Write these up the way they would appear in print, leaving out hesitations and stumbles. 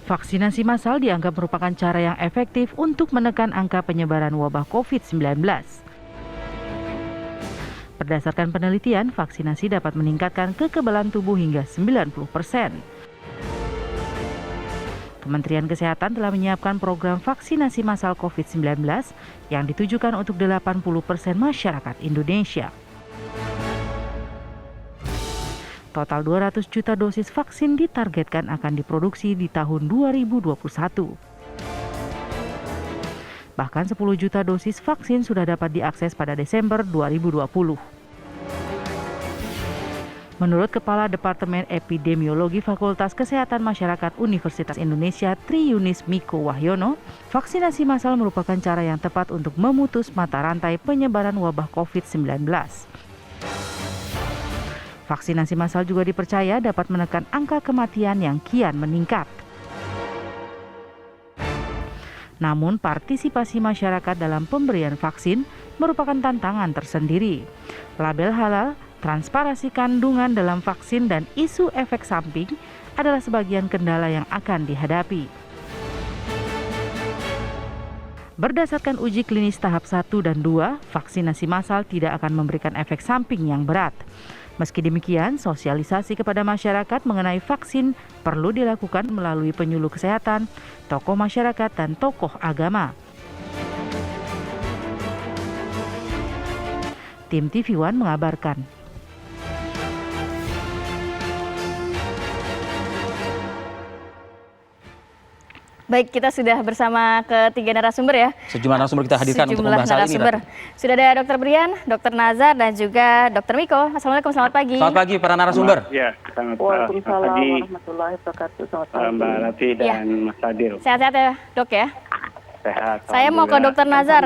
Vaksinasi massal dianggap merupakan cara yang efektif untuk menekan angka penyebaran wabah COVID-19. Berdasarkan penelitian, vaksinasi dapat meningkatkan kekebalan tubuh hingga 90%. Kementerian Kesehatan telah menyiapkan program vaksinasi massal COVID-19 yang ditujukan untuk 80% masyarakat Indonesia. Total 200 juta dosis vaksin ditargetkan akan diproduksi di tahun 2021. Bahkan 10 juta dosis vaksin sudah dapat diakses pada Desember 2020. Menurut Kepala Departemen Epidemiologi Fakultas Kesehatan Masyarakat Universitas Indonesia Triyunis Miko Wahyono, vaksinasi massal merupakan cara yang tepat untuk memutus mata rantai penyebaran wabah COVID-19. Vaksinasi massal juga dipercaya dapat menekan angka kematian yang kian meningkat. Namun, partisipasi masyarakat dalam pemberian vaksin merupakan tantangan tersendiri. Label halal, transparansi kandungan dalam vaksin, dan isu efek samping adalah sebagian kendala yang akan dihadapi. Berdasarkan uji klinis tahap 1 dan 2, vaksinasi massal tidak akan memberikan efek samping yang berat. Meski demikian, sosialisasi kepada masyarakat mengenai vaksin perlu dilakukan melalui penyuluh kesehatan, tokoh masyarakat, dan tokoh agama. Tim TV One mengabarkan. Baik, kita sudah bersama ketiga narasumber ya. Sejumlah narasumber kita hadirkan untuk membahas hal ini. Sudah ada Dr. Brian, Dr. Nazar, dan juga Dr. Miko. Assalamualaikum, selamat pagi. Selamat pagi para narasumber. Ya, selamat pagi. Warahmatullahi wabarakatuh. Selamat pagi. Mbak Rati dan Mas Adil. Sehat-sehat ya, Dok ya? Sehat. Saya mau ke Dr. Nazar.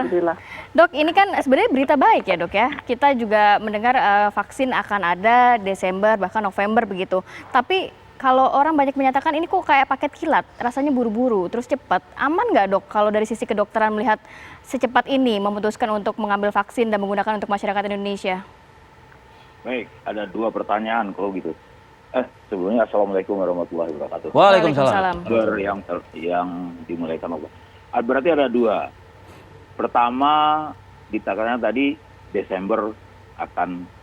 Dok, ini kan sebenarnya berita baik ya, Dok ya. Kita juga mendengar vaksin akan ada Desember bahkan November begitu. Tapi kalau orang banyak menyatakan ini kok kayak paket kilat, rasanya buru-buru, terus cepat. Aman nggak, Dok, kalau dari sisi kedokteran melihat secepat ini memutuskan untuk mengambil vaksin dan menggunakan untuk masyarakat Indonesia? Baik, ada dua pertanyaan kalau gitu. Sebelumnya Assalamualaikum warahmatullahi wabarakatuh. Waalaikumsalam. Yang dimulaikan Allah. Berarti ada dua. Pertama, dikatakan tadi Desember akan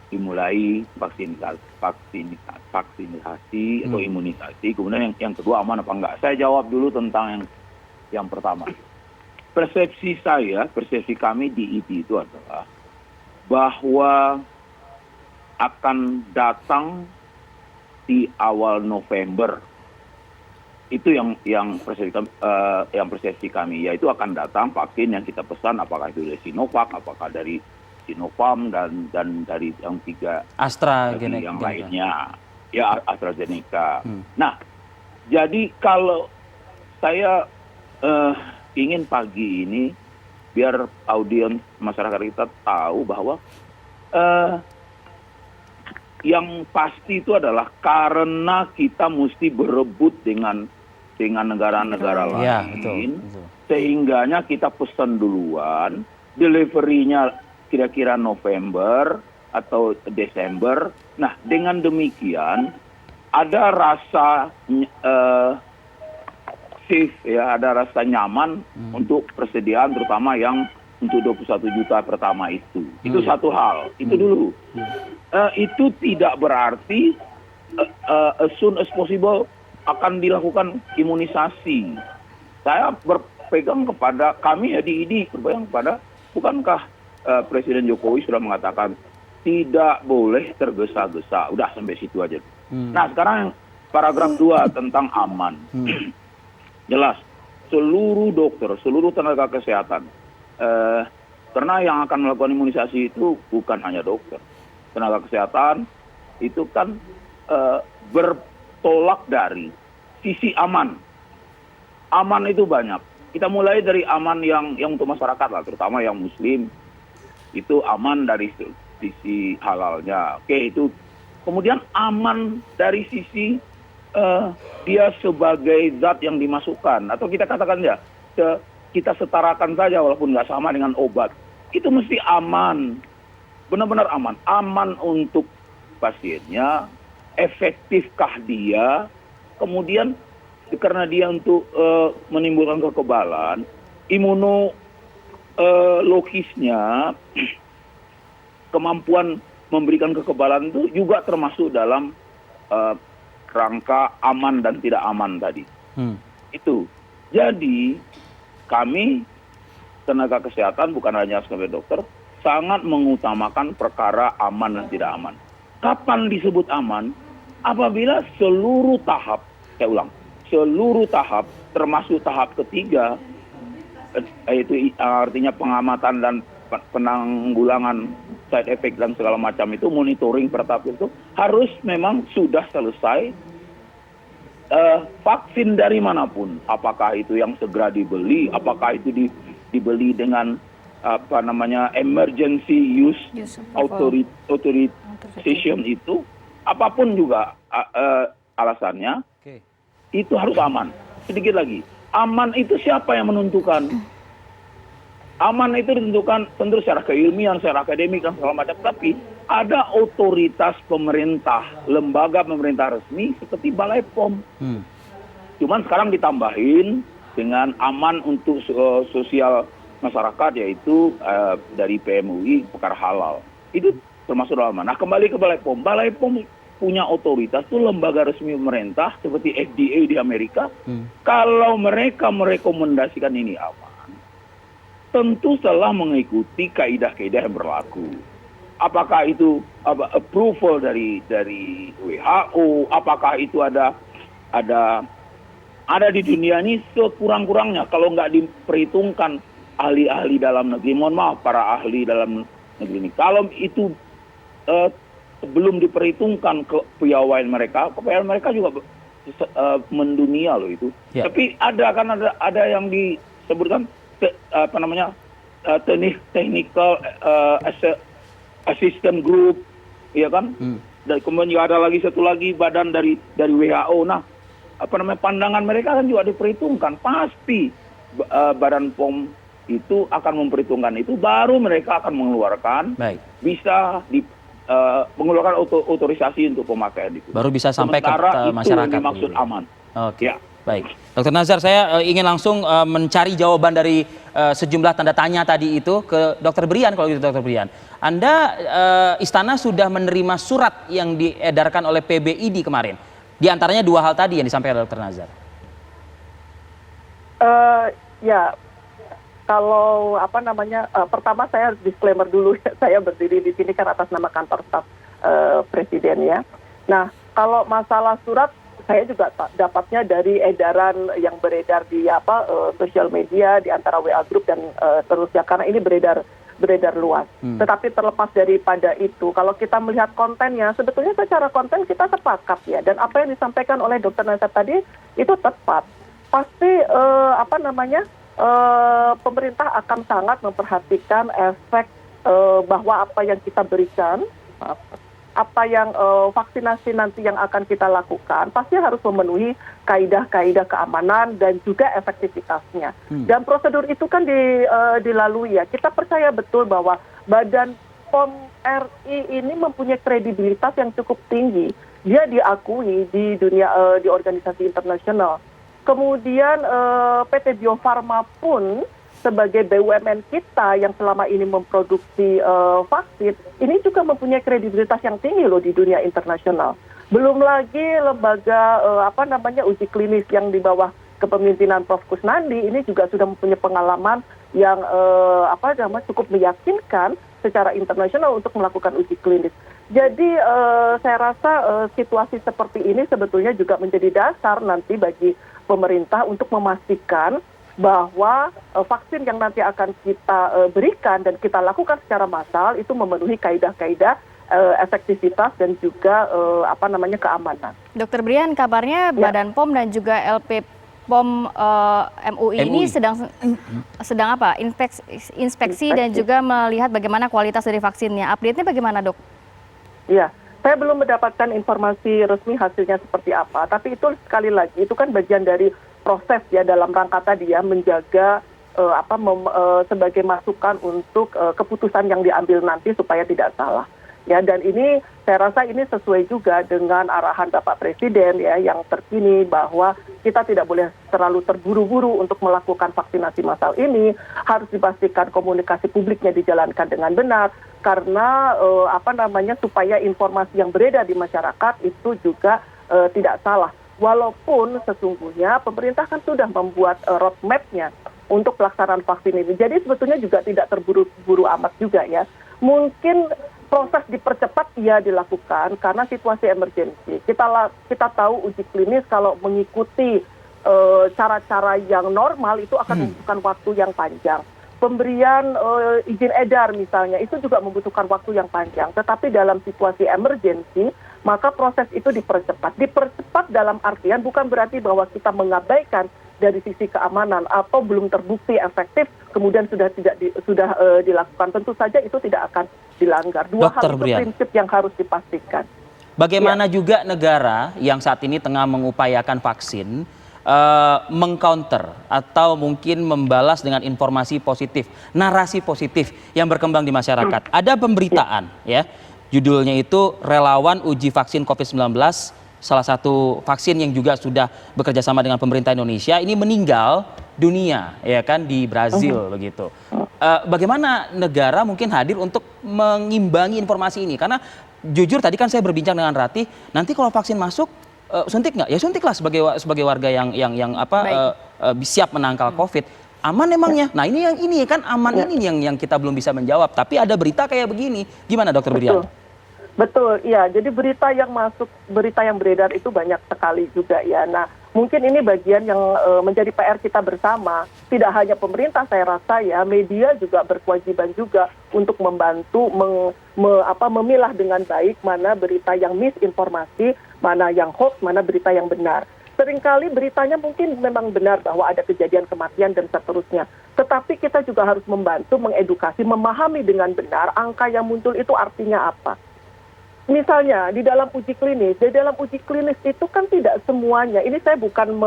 dimulai vaksinasi atau imunisasi. Kemudian yang kedua aman apa enggak? Saya jawab dulu tentang yang pertama. Persepsi kami di ID itu adalah bahwa akan datang di awal November. Itu yang persepsi kami, yaitu akan datang vaksin yang kita pesan, apakah itu dari Sinovac, apakah dari Sinopharm dan dari yang tiga AstraZeneca yang lainnya, ya AstraZeneca. Nah, jadi kalau saya ingin pagi ini biar audiens masyarakat kita tahu bahwa yang pasti itu adalah karena kita mesti berebut dengan negara-negara lain, ya, betul. Sehingganya kita pesan duluan, delivery-nya kira-kira November atau Desember. Nah, dengan demikian ada rasa safe ya, ada rasa nyaman untuk persediaan, terutama yang untuk 21 juta pertama itu. Itu satu hal. Itu dulu. Itu tidak berarti as soon as possible akan dilakukan imunisasi. Saya berpegang kepada kami ya di ID, berpegang kepada bukankah Presiden Jokowi sudah mengatakan tidak boleh tergesa-gesa. Udah sampai situ aja. Nah, sekarang paragraf 2 tentang aman. Jelas, seluruh dokter, seluruh tenaga kesehatan, karena yang akan melakukan imunisasi itu bukan hanya dokter. Tenaga kesehatan itu kan bertolak dari sisi aman. Aman itu banyak. Kita mulai dari aman yang untuk masyarakat lah, terutama yang Muslim. Itu aman dari sisi halalnya. Oke, itu. Kemudian aman dari sisi dia sebagai zat yang dimasukkan. Atau kita katakan ya, kita setarakan saja walaupun nggak sama dengan obat. Itu mesti aman. Benar-benar aman. Aman untuk pasiennya, efektifkah dia, kemudian karena dia untuk menimbulkan kekebalan, imunologisnya, kemampuan memberikan kekebalan itu juga termasuk dalam rangka aman dan tidak aman tadi. Itu. Jadi kami tenaga kesehatan, bukan hanya sebagai dokter, sangat mengutamakan perkara aman dan tidak aman. Kapan disebut aman? Apabila seluruh tahap, saya ulang, seluruh tahap termasuk tahap ketiga, yaitu artinya pengamatan dan penanggulangan side effect dan segala macam itu, monitoring per tahap itu harus memang sudah selesai. Vaksin dari manapun, apakah itu yang segera dibeli, apakah itu dibeli dengan emergency use authorization itu, apapun juga alasannya, itu harus aman. Sedikit lagi, aman itu siapa yang menentukan? Aman itu ditentukan tentu secara keilmian, secara akademik dan segala macam, tapi ada otoritas pemerintah, lembaga pemerintah resmi seperti Balai POM. Cuman sekarang ditambahin dengan aman untuk sosial masyarakat, yaitu dari PMUI perkara halal. Itu termasuk dalam aman. Nah, kembali ke Balai POM. Balai POM punya otoritas, itu lembaga resmi pemerintah seperti FDA di Amerika. Kalau mereka merekomendasikan ini aman, tentu setelah mengikuti kaidah-kaidah yang berlaku. Apakah itu approval dari WHO, apakah itu ada di dunia ini sekurang-kurangnya, kalau nggak diperhitungkan ahli-ahli dalam negeri, mohon maaf para ahli dalam negeri ini, kalau itu belum diperhitungkan kepiawaian mereka juga mendunia loh itu. Ya. Tapi ada yang disebutkan technical assistant group, ya kan? Dan kemudian juga ada satu lagi badan dari WHO. Nah, pandangan mereka kan juga diperhitungkan. Pasti badan POM itu akan memperhitungkan itu, baru mereka akan mengeluarkan, bisa mengeluarkan otorisasi untuk pemakaian itu. Baru bisa sampai ke masyarakat. Itu yang dimaksud aman. Oke. Ya. Baik, Dr. Nazar, saya ingin langsung mencari jawaban dari sejumlah tanda tanya tadi itu ke Dr. Brian. Kalau gitu, Dr. Brian, Anda Istana sudah menerima surat yang diedarkan oleh PBID kemarin. Di antaranya dua hal tadi yang disampaikan Dr. Nazar. Ya, kalau pertama saya disclaimer dulu, saya berdiri di sini kan atas nama kantor staf presiden ya. Nah, kalau masalah surat, saya juga dapatnya dari edaran yang beredar di sosial media, di antara WA group dan seterusnya, karena ini beredar luas. Tetapi terlepas daripada itu, kalau kita melihat kontennya, sebetulnya secara konten kita sepakat ya, dan apa yang disampaikan oleh Dr. Nazar tadi itu tepat. Pasti pemerintah akan sangat memperhatikan efek bahwa apa yang kita berikan, apa yang vaksinasi nanti yang akan kita lakukan pasti harus memenuhi kaidah-kaidah keamanan dan juga efektivitasnya. Dan prosedur itu kan dilalui ya. Kita percaya betul bahwa Badan POM RI ini mempunyai kredibilitas yang cukup tinggi. Dia diakui di dunia di organisasi internasional. Kemudian PT Bio Farma pun sebagai BUMN kita yang selama ini memproduksi vaksin, ini juga mempunyai kredibilitas yang tinggi loh di dunia internasional. Belum lagi lembaga uji klinis yang di bawah kepemimpinan Prof. Kusnandi ini juga sudah mempunyai pengalaman yang cukup meyakinkan secara internasional untuk melakukan uji klinis. Jadi saya rasa situasi seperti ini sebetulnya juga menjadi dasar nanti bagi pemerintah untuk memastikan bahwa vaksin yang nanti akan kita berikan dan kita lakukan secara massal itu memenuhi kaidah-kaidah efektivitas dan juga keamanan. Dr. Brian, kabarnya ya. Badan POM dan juga LP POM MUI ini sedang apa? Inspeksi dan juga melihat bagaimana kualitas dari vaksinnya. Update-nya bagaimana, Dok? Iya. Saya belum mendapatkan informasi resmi hasilnya seperti apa, tapi itu sekali lagi itu kan bagian dari proses ya dalam rangka tadi ya menjaga sebagai masukan untuk keputusan yang diambil nanti supaya tidak salah. Ya, dan ini saya rasa ini sesuai juga dengan arahan Bapak Presiden ya yang terkini bahwa kita tidak boleh terlalu terburu-buru untuk melakukan vaksinasi massal ini, harus dipastikan komunikasi publiknya dijalankan dengan benar karena supaya informasi yang beredar di masyarakat itu juga tidak salah. Walaupun sesungguhnya pemerintah kan sudah membuat roadmap-nya untuk pelaksanaan vaksin ini. Jadi sebetulnya juga tidak terburu-buru amat juga ya. Mungkin proses dipercepat dilakukan karena situasi emergensi. Kita tahu uji klinis kalau mengikuti cara-cara yang normal itu akan membutuhkan waktu yang panjang. Pemberian izin edar misalnya itu juga membutuhkan waktu yang panjang. Tetapi dalam situasi emergensi maka proses itu dipercepat. Dipercepat dalam artian bukan berarti bahwa kita mengabaikan dari sisi keamanan atau belum terbukti efektif kemudian sudah dilakukan. Tentu saja itu tidak akan dilanggar. Dua Dr. hal itu Brian, prinsip yang harus dipastikan. bagaimana juga negara yang saat ini tengah mengupayakan vaksin mengcounter atau mungkin membalas dengan informasi positif, narasi positif yang berkembang di masyarakat. Ada pemberitaan ya, judulnya itu relawan uji vaksin COVID-19, salah satu vaksin yang juga sudah bekerja sama dengan pemerintah Indonesia ini meninggal dunia ya kan di Brazil begitu. Bagaimana negara mungkin hadir untuk mengimbangi informasi ini? Karena jujur tadi kan saya berbincang dengan Ratih, nanti kalau vaksin masuk suntik nggak? Ya suntiklah sebagai warga yang siap menangkal COVID. Aman emangnya? Nah ini kan aman ini yang kita belum bisa menjawab. Tapi ada berita kayak begini. Gimana Dokter Brian? Betul, iya. Jadi berita yang masuk, berita yang beredar itu banyak sekali juga ya. Nah, mungkin ini bagian yang menjadi PR kita bersama. Tidak hanya pemerintah, saya rasa ya, media juga berkewajiban juga untuk membantu memilah dengan baik mana berita yang misinformasi, mana yang hoax, mana berita yang benar. Seringkali beritanya mungkin memang benar bahwa ada kejadian kematian dan seterusnya. Tetapi kita juga harus membantu, mengedukasi, memahami dengan benar angka yang muncul itu artinya apa. Misalnya di dalam uji klinis itu kan tidak semuanya. Ini saya bukan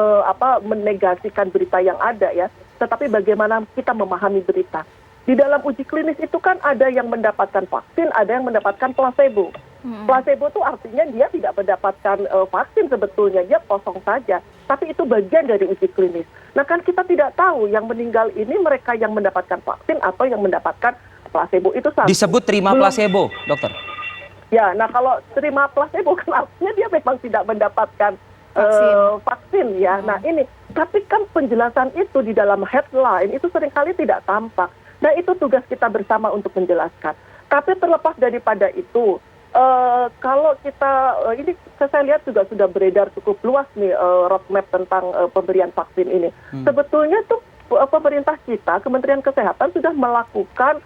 menegasikan berita yang ada ya, tetapi bagaimana kita memahami berita. Di dalam uji klinis itu kan ada yang mendapatkan vaksin, ada yang mendapatkan placebo. Placebo itu artinya dia tidak mendapatkan vaksin sebetulnya, dia kosong saja. Tapi itu bagian dari uji klinis. Nah kan kita tidak tahu yang meninggal ini mereka yang mendapatkan vaksin atau yang mendapatkan placebo itu satu. Disebut terima placebo, dokter. Ya, nah kalau terima placebo kan artinya dia memang tidak mendapatkan vaksin ya. Nah ini, tapi kan penjelasan itu di dalam headline itu seringkali tidak tampak. Nah itu tugas kita bersama untuk menjelaskan. Tapi terlepas daripada itu, kalau kita, ini saya lihat juga sudah beredar cukup luas nih roadmap tentang pemberian vaksin ini. Sebetulnya tuh pemerintah kita, Kementerian Kesehatan sudah melakukan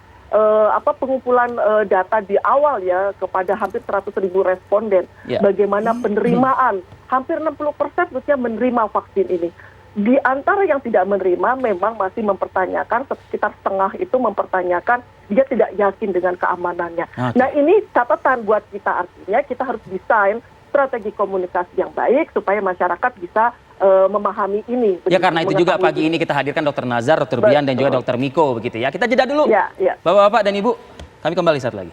pengumpulan data di awal ya kepada hampir 100.000 responden. Bagaimana penerimaan, hampir 60% sebetulnya menerima vaksin ini. Di antara yang tidak menerima memang masih mempertanyakan, sekitar setengah itu mempertanyakan, dia tidak yakin dengan keamanannya. Nah ini catatan buat kita, artinya kita harus desain strategi komunikasi yang baik supaya masyarakat bisa memahami ini. Ya karena itu juga pagi ini kita hadirkan Dr. Nazar, Dr. Brian dan juga Dr. Miko begitu ya. Kita jeda dulu. Ya. Bapak-bapak dan Ibu, kami kembali saat lagi.